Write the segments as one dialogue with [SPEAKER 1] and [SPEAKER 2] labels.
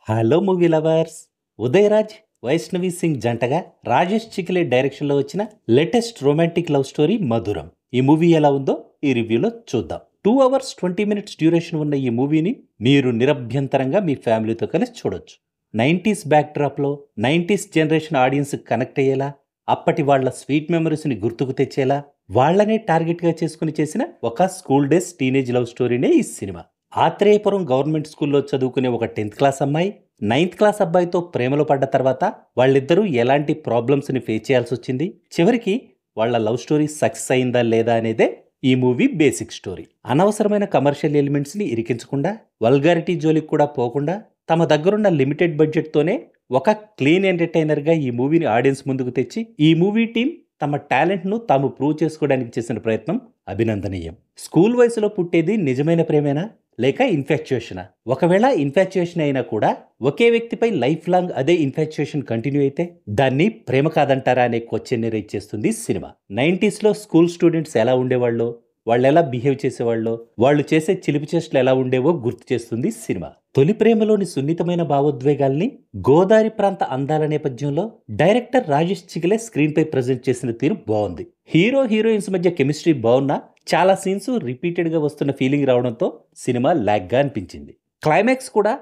[SPEAKER 1] Hello movie lovers. Udayraj, Vaishnavi Singh జంటగా రాజేష్ చికిలే డైరెక్షన్లో వచ్చిన లేటెస్ట్ రొమాంటిక్ లవ్ స్టోరీ మధురం. ఈ మూవీ ఎలా ఉందో ఈ రివ్యూలో చూద్దాం. 2 hours 20 minutes డ్యూరేషన్ ఉన్న ఈ మూవీని మీరు నిరభ్యంతరంగా మీ ఫ్యామిలీతో కలిసి చూడొచ్చు. 90s బ్యాక్డ్రాప్లో 90s generation audience connect అయ్యేలా, అప్పటి వాళ్ళ స్వీట్ మెమరీస్ని గుర్తుకు తెచ్చేలా, వాళ్లనే టార్గెట్గా చేసుకుని చేసిన ఒక స్కూల్ డేస్ టీనేజ్ లవ్ స్టోరీనే ఈ సినిమా. ఆత్రేయపురం గవర్నమెంట్ స్కూల్లో చదువుకునే ఒక 10th క్లాస్ అమ్మాయి 9th క్లాస్ అబ్బాయితో ప్రేమలో పడ్డ తర్వాత వాళ్ళిద్దరూ ఎలాంటి ప్రాబ్లమ్స్ని ఫేస్ చేయాల్సి వచ్చింది, చివరికి వాళ్ళ లవ్ స్టోరీ సక్సెస్ అయిందా లేదా అనేదే ఈ మూవీ బేసిక్ స్టోరీ. అనవసరమైన కమర్షియల్ ఎలిమెంట్స్ని ఇరికించకుండా, వల్గారిటీ జోలికి కూడా పోకుండా, తమ దగ్గరున్న లిమిటెడ్ బడ్జెట్తోనే ఒక క్లీన్ ఎంటర్టైనర్గా ఈ మూవీని ఆడియన్స్ ముందుకు తెచ్చి ఈ మూవీ టీం తమ టాలెంట్ను తాము ప్రూవ్ చేసుకోవడానికి చేసిన ప్రయత్నం అభినందనీయం. స్కూల్ వయసులో పుట్టేది నిజమైన ప్రేమేనా లేక ఇన్ఫాక్చుయేషనా? ఒకవేళ ఇన్ఫాక్చుయేషన్ అయినా కూడా ఒకే వ్యక్తిపై లైఫ్ లాంగ్ అదే ఇన్ఫాక్చుయేషన్ కంటిన్యూ అయితే దాన్ని ప్రేమ కాదంటారా అనే క్వశ్చన్ రైజ్ చేస్తుంది సినిమా. 90sలో స్కూల్ స్టూడెంట్స్ ఎలా ఉండేవాళ్ళో, వాళ్ళు ఎలా బిహేవ్ చేసేవాళ్ళో, వాళ్ళు చేసే చిలిపి చేష్టలు ఎలా ఉండేవో గుర్తు చేస్తుంది సినిమా. తొలి ప్రేమలోని సున్నితమైన భావోద్వేగాల్ని గోదావరి ప్రాంత అందాల నేపథ్యంలో డైరెక్టర్ రాజేష్ చికిలే స్క్రీన్ పై ప్రజెంట్ చేసిన తీరు బాగుంది. హీరో హీరోయిన్స్ మధ్య కెమిస్ట్రీ బాగున్నా చాలా సీన్స్ రిపీటెడ్గా వస్తున్న ఫీలింగ్ రావడంతో సినిమా ల్యాగ్గా అనిపించింది. క్లైమాక్స్ కూడా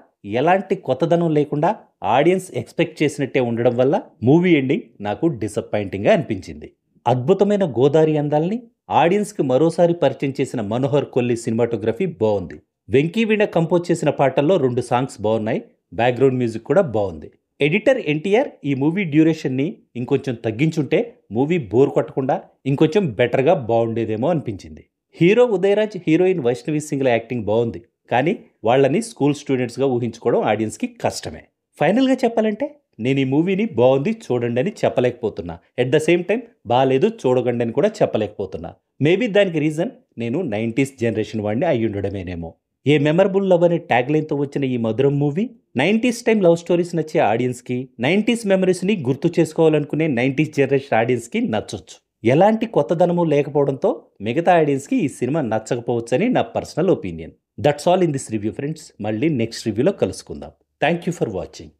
[SPEAKER 1] ఎలాంటి కొత్తదనం లేకుండా ఆడియన్స్ ఎక్స్పెక్ట్ చేసినట్టే ఉండడం వల్ల మూవీ ఎండింగ్ నాకు డిసప్పాయింటింగ్గా అనిపించింది. అద్భుతమైన గోదావరి అందాల్ని ఆడియన్స్కి మరోసారి పరిచయం చేసిన మనోహర్ కొల్లి సినిమాటోగ్రఫీ బాగుంది. వెంకీ వీణ కంపోజ్ చేసిన పాటల్లో 2 సాంగ్స్ బాగున్నాయి. బ్యాక్గ్రౌండ్ మ్యూజిక్ కూడా బాగుంది. ఎడిటర్ ఎన్టీఆర్ ఈ మూవీ డ్యూరేషన్ని ఇంకొంచెం తగ్గించుంటే మూవీ బోర్ కొట్టకుండా ఇంకొంచెం బెటర్గా బాగుండేదేమో అనిపించింది. హీరో ఉదయరాజ్, హీరోయిన్ వైష్ణవి సింగ్ల యాక్టింగ్ బాగుంది, కానీ వాళ్ళని స్కూల్ స్టూడెంట్స్గా ఊహించుకోవడం ఆడియన్స్కి కష్టమే. ఫైనల్గా చెప్పాలంటే నేను ఈ మూవీని బాగుంది చూడండి అని చెప్పలేకపోతున్నా, ఎట్ ద సేమ్ టైం బాగాలేదు చూడకండి అని కూడా చెప్పలేకపోతున్నా. మేబీ దానికి రీజన్ నేను 90s జనరేషన్ వాడిని అయ్యి ఉండడమేనేమో. ఏ మెమరబుల్ లవ్ అనే ట్యాగ్లైన్తో వచ్చిన ఈ మధురం movie 90s time love stories నచ్చే ఆడియన్స్కి, 90s మెమరీస్ని గుర్తు చేసుకోవాలనుకునే 90s జనరేషన్ ఆడియన్స్కి నచ్చొచ్చు. ఎలాంటి కొత్తదనము లేకపోవడంతో మిగతా ఆడియన్స్కి ఈ సినిమా నచ్చకపోవచ్చని నా personal opinion. That's all in this review friends. మళ్ళీ నెక్స్ట్ రివ్యూలో కలుసుకుందాం. Thank you for watching.